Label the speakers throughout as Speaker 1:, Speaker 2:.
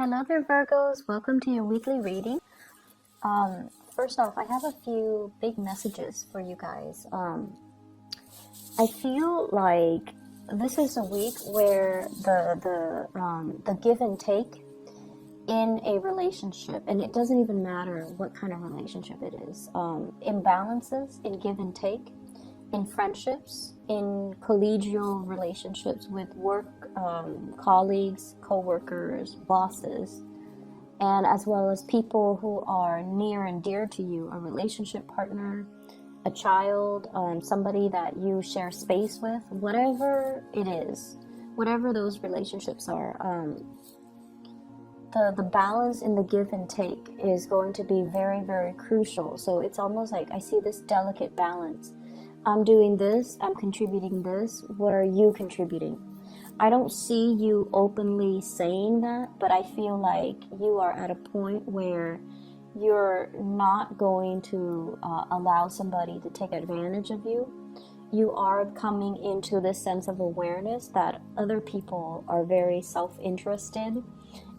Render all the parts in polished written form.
Speaker 1: Hello there, Virgos. Welcome to your weekly reading. First off, I have a few big messages for you guys. I feel like this is a week where the give and take in a relationship, and it doesn't even matter what kind of relationship it is, imbalances in give and take in friendships, in collegial relationships with work colleagues, co-workers, bosses, and as well as people who are near and dear to you, a relationship partner, a child, somebody that you share space with, whatever it is, whatever those relationships are, the balance in the give and take is going to be very, very crucial. So it's almost like I see this delicate balance. I'm doing this, I'm contributing this, what are you contributing? I don't see you openly saying that, but I feel like you are at a point where you're not going to allow somebody to take advantage of you. You are coming into this sense of awareness that other people are very self-interested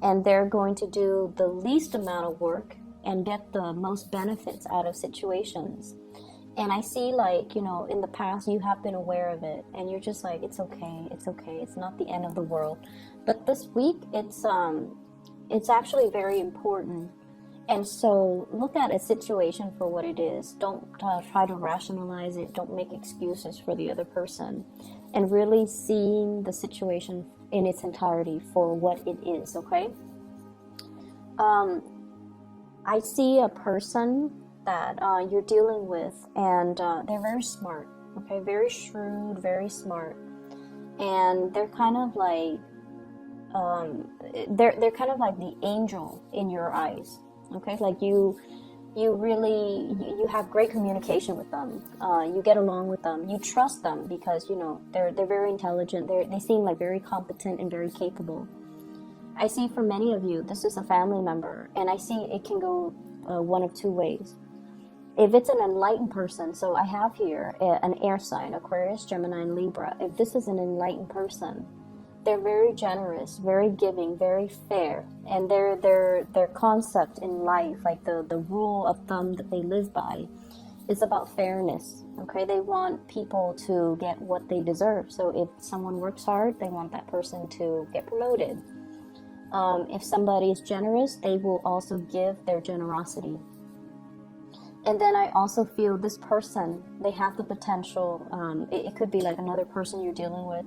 Speaker 1: and they're going to do the least amount of work and get the most benefits out of situations. And I see, like, in the past you have been aware of it and you're just like, it's okay, it's not the end of the world. But this week it's actually very important. And so look at a situation for what it is. Don't try to rationalize it. Don't make excuses for the other person, and really seeing the situation in its entirety for what it is. Okay. I see a person that you're dealing with, and they're very smart, okay, very shrewd, very smart, and they're kind of like they're kind of like the angel in your eyes, okay, like you have great communication with them, you get along with them, you trust them because they're very intelligent, they seem like very competent and very capable. I see for many of you this is a family member, and I see it can go one of two ways. If it's an enlightened person, so I have here an air sign, Aquarius, Gemini, and Libra. If this is an enlightened person, they're very generous, very giving, very fair, and their concept in life, like the rule of thumb that they live by, is about fairness. Okay, they want people to get what they deserve. So if someone works hard, they want that person to get promoted. If somebody is generous, they will also give their generosity. And then I also feel this person, they have the potential, it could be like another person you're dealing with,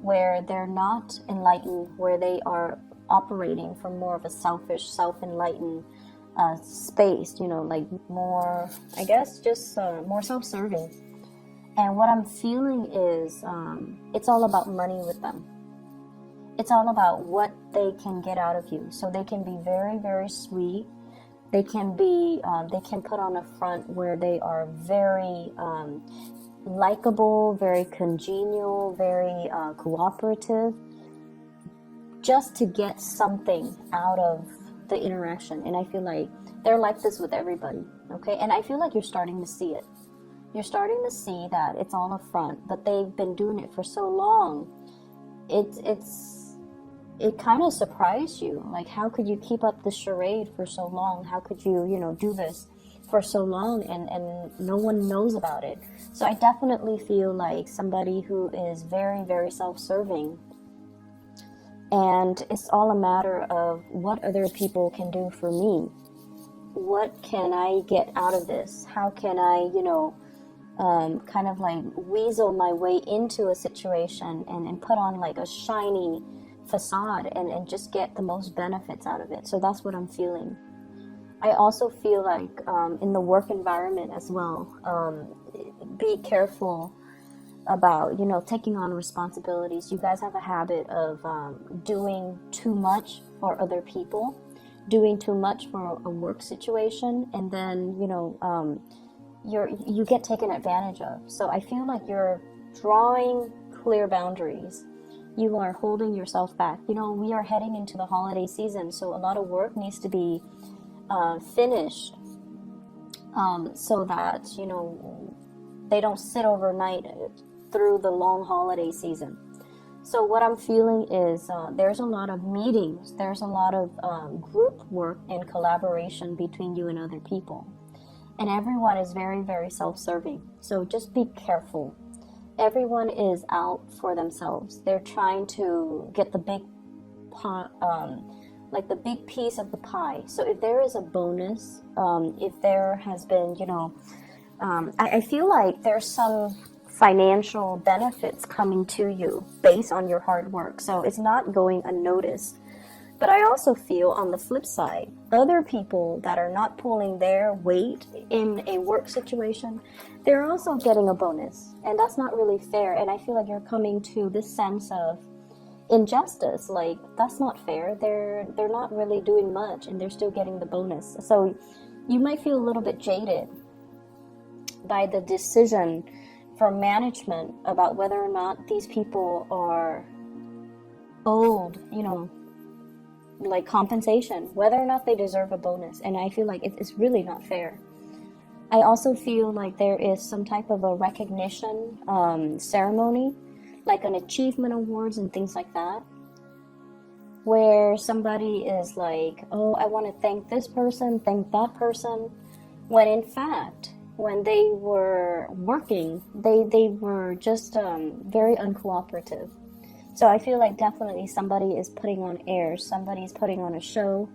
Speaker 1: where they're not enlightened, where they are operating from more of a selfish, self-enlightened space, like more, I guess, just more self-serving. And what I'm feeling is it's all about money with them. It's all about what they can get out of you. So they can be very, very sweet. They can be, they can put on a front where they are very likable, very congenial, very cooperative, just to get something out of the interaction. And I feel like they're like this with everybody, okay? And I feel like you're starting to see it. You're starting to see that it's all a front, but they've been doing it for so long. It kind of surprised you. Like, how could you keep up the charade for so long? How could you, do this for so long and no one knows about it? So I definitely feel like somebody who is very, very self-serving. And it's all a matter of what other people can do for me. What can I get out of this? How can I, kind of like weasel my way into a situation and put on like a shiny facade and just get the most benefits out of it. So that's what I'm feeling. I also feel like in the work environment as well, be careful about taking on responsibilities. You guys have a habit of doing too much for other people, doing too much for a work situation, and then you get taken advantage of. So I feel like you're drawing clear boundaries. You are holding yourself back. We are heading into the holiday season, so a lot of work needs to be finished so that, they don't sit overnight through the long holiday season. So what I'm feeling is there's a lot of meetings, there's a lot of group work and collaboration between you and other people. And everyone is very, very self-serving. So just be careful. Everyone is out for themselves. They're trying to get the big pot, like the big piece of the pie. So if there is a bonus, if there has been, I feel like there's some financial benefits coming to you based on your hard work. So it's not going unnoticed. But I also feel on the flip side, other people that are not pulling their weight in a work situation, they're also getting a bonus. And that's not really fair. And I feel like you're coming to this sense of injustice. Like, that's not fair. They're not really doing much and they're still getting the bonus. So you might feel a little bit jaded by the decision from management about whether or not these people are owed, like compensation, whether or not they deserve a bonus. And I feel like it's really not fair. I also feel like there is some type of a recognition ceremony, like an achievement awards and things like that, where somebody is like, oh, I want to thank this person, thank that person, when in fact, when they were working, they were just very uncooperative. So I feel like definitely somebody is putting on airs, somebody is putting on a show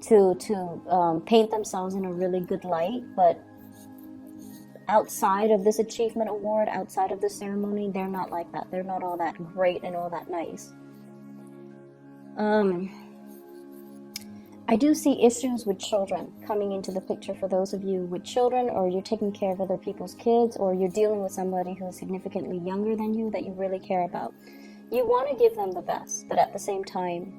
Speaker 1: to paint themselves in a really good light, but outside of this achievement award, outside of the ceremony, they're not like that. They're not all that great and all that nice. I do see issues with children coming into the picture for those of you with children, or you're taking care of other people's kids, or you're dealing with somebody who is significantly younger than you that you really care about. You want to give them the best, but at the same time,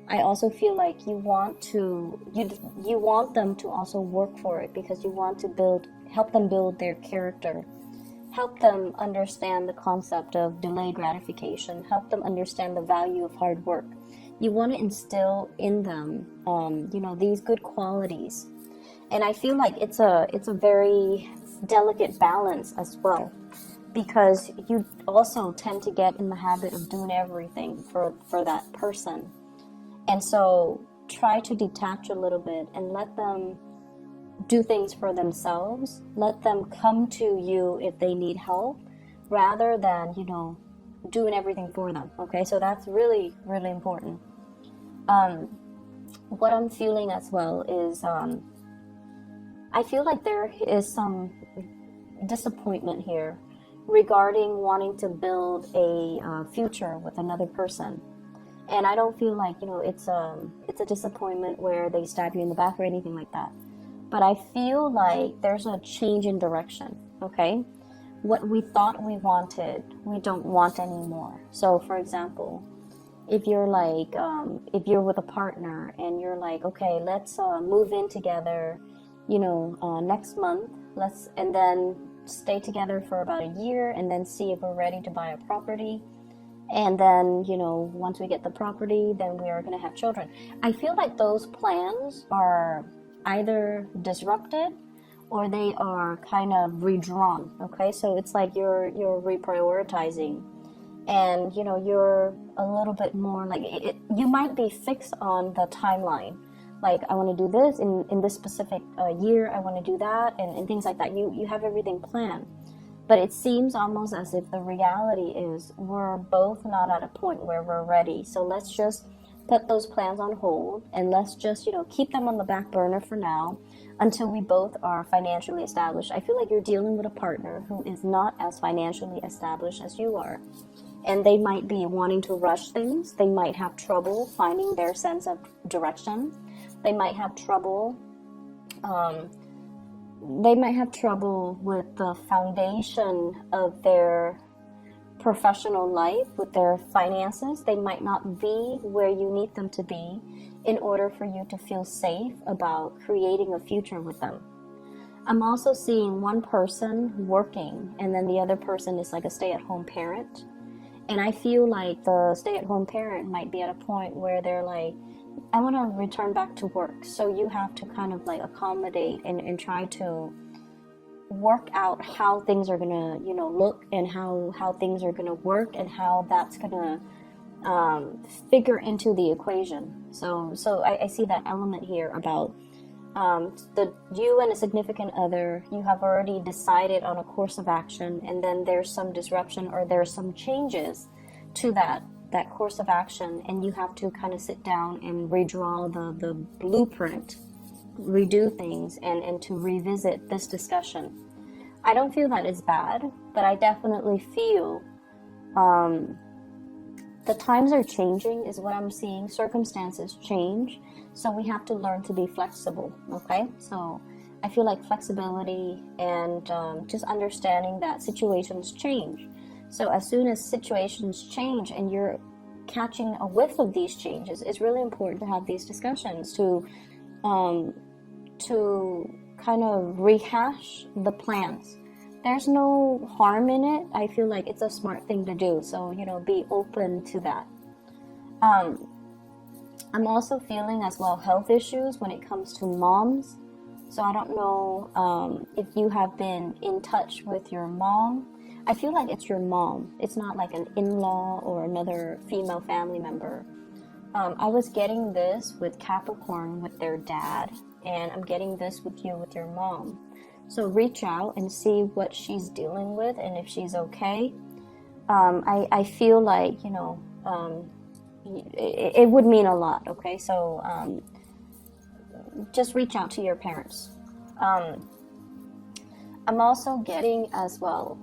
Speaker 1: I also feel like you want them to also work for it, because you want to help them build their character, help them understand the concept of delayed gratification, help them understand the value of hard work. You want to instill in them, these good qualities. And I feel like it's a very delicate balance as well, because you also tend to get in the habit of doing everything for that person. And so try to detach a little bit and let them do things for themselves. Let them come to you if they need help, rather than, doing everything for them. Okay, so that's really, really important. What I'm feeling as well is I feel like there is some disappointment here regarding wanting to build a future with another person. And I don't feel like, it's a disappointment where they stab you in the back or anything like that. But I feel like there's a change in direction, okay? What we thought we wanted, we don't want anymore. So, for example, if you're like, if you're with a partner and you're like, okay, let's move in together, next month, and then stay together for about a year and then see if we're ready to buy a property. And then, once we get the property, then we are going to have children. I feel like those plans are either disrupted or they are kind of redrawn. Okay, so it's like you're reprioritizing, and you're a little bit more like you might be fixed on the timeline. Like, I want to do this in this specific year, I want to do that, and things like that. You have everything planned. But it seems almost as if the reality is we're both not at a point where we're ready. So let's just put those plans on hold, and let's just, keep them on the back burner for now until we both are financially established. I feel like you're dealing with a partner who is not as financially established as you are. And they might be wanting to rush things. They might have trouble finding their sense of direction. They might have trouble with the foundation of their professional life, with their finances. They might not be where you need them to be in order for you to feel safe about creating a future with them. I'm also seeing one person working, and then the other person is like a stay-at-home parent. And I feel like the stay-at-home parent might be at a point where they're like, I want to return back to work. So you have to kind of like accommodate and try to work out how things are going to, look, and how things are going to work, and how that's going to figure into the equation. So I see that element here about you and a significant other, you have already decided on a course of action, and then there's some disruption or there's some changes to that course of action, and you have to kind of sit down and redraw the blueprint, redo things, and to revisit this discussion. I don't feel that is bad, but I definitely feel the times are changing is what I'm seeing. Circumstances change, so we have to learn to be flexible, okay? So I feel like flexibility and just understanding that situations change. So as soon as situations change and you're catching a whiff of these changes, it's really important to have these discussions to kind of rehash the plans. There's no harm in it. I feel like it's a smart thing to do. So, be open to that. I'm also feeling as well health issues when it comes to moms. So I don't know if you have been in touch with your mom. I feel like it's your mom. It's not like an in-law or another female family member. I was getting this with Capricorn with their dad, and I'm getting this with you with your mom. So reach out and see what she's dealing with and if she's okay. I feel like, it would mean a lot, okay? So just reach out to your parents. I'm also getting as well,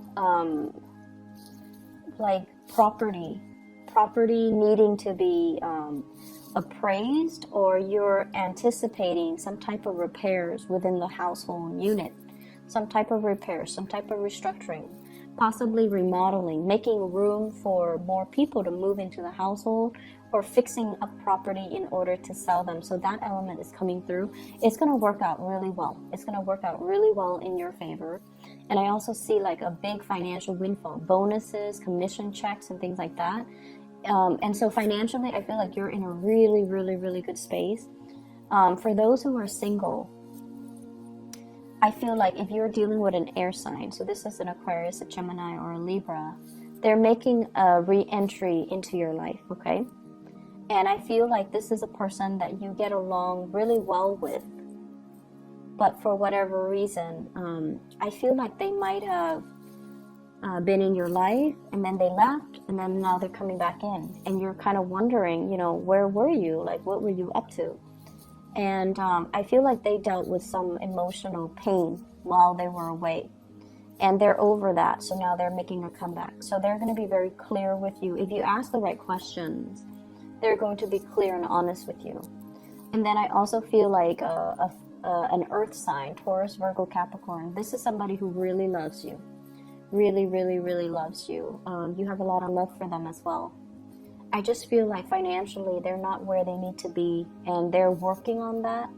Speaker 1: like property needing to be appraised, or you're anticipating some type of repairs within the household unit. Some type of repair, some type of restructuring, possibly remodeling, making room for more people to move into the household, or fixing up property in order to sell them. So that element is coming through. It's going to work out really well. It's going to work out really well in your favor. And I also see like a big financial windfall, bonuses, commission checks, and things like that. And so financially, I feel like you're in a really, really, really good space. For those who are single, I feel like if you're dealing with an air sign, so this is an Aquarius, a Gemini, or a Libra, they're making a re-entry into your life, okay? And I feel like this is a person that you get along really well with, but for whatever reason, I feel like they might have been in your life, and then they left, and then now they're coming back in, and you're kind of wondering, where were you? Like, what were you up to? And I feel like they dealt with some emotional pain while they were away. And they're over that, so now they're making a comeback. So they're going to be very clear with you. If you ask the right questions, they're going to be clear and honest with you. And then I also feel like an earth sign, Taurus, Virgo, Capricorn. This is somebody who really loves you. Really, really, really loves you. You have a lot of love for them as well. I just feel like financially they're not where they need to be, and they're working on that.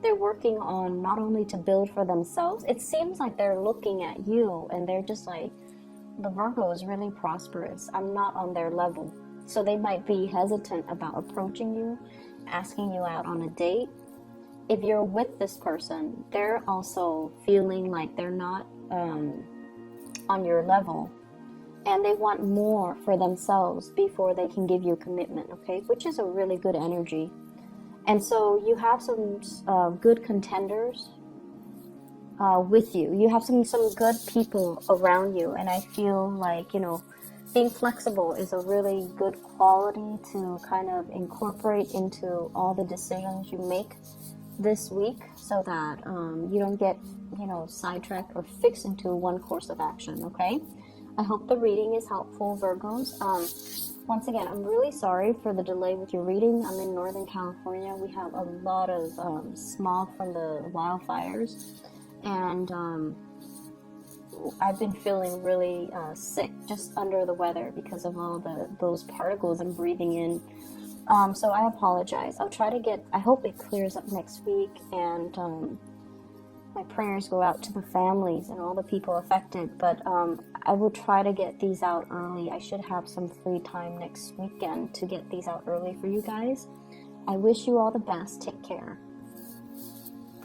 Speaker 1: They're working on not only to build for themselves. It seems like they're looking at you and they're just like, the Virgo is really prosperous. I'm not on their level. So they might be hesitant about approaching you, asking you out on a date. If you're with this person, they're also feeling like they're not on your level. And they want more for themselves before they can give you a commitment, okay? Which is a really good energy. And so you have some good contenders with you. You have some good people around you. And I feel like, being flexible is a really good quality to kind of incorporate into all the decisions you make this week, so that you don't get, sidetracked or fixed into one course of action, okay? I hope the reading is helpful, Virgos. Once again, I'm really sorry for the delay with your reading. I'm in Northern California. We have a lot of smog from the wildfires. And I've been feeling really sick, just under the weather because of all those particles I'm breathing in. So I apologize. I'll try to I hope it clears up next week. And my prayers go out to the families and all the people affected, but I will try to get these out early. I should have some free time next weekend to get these out early for you guys. I wish you all the best. Take care.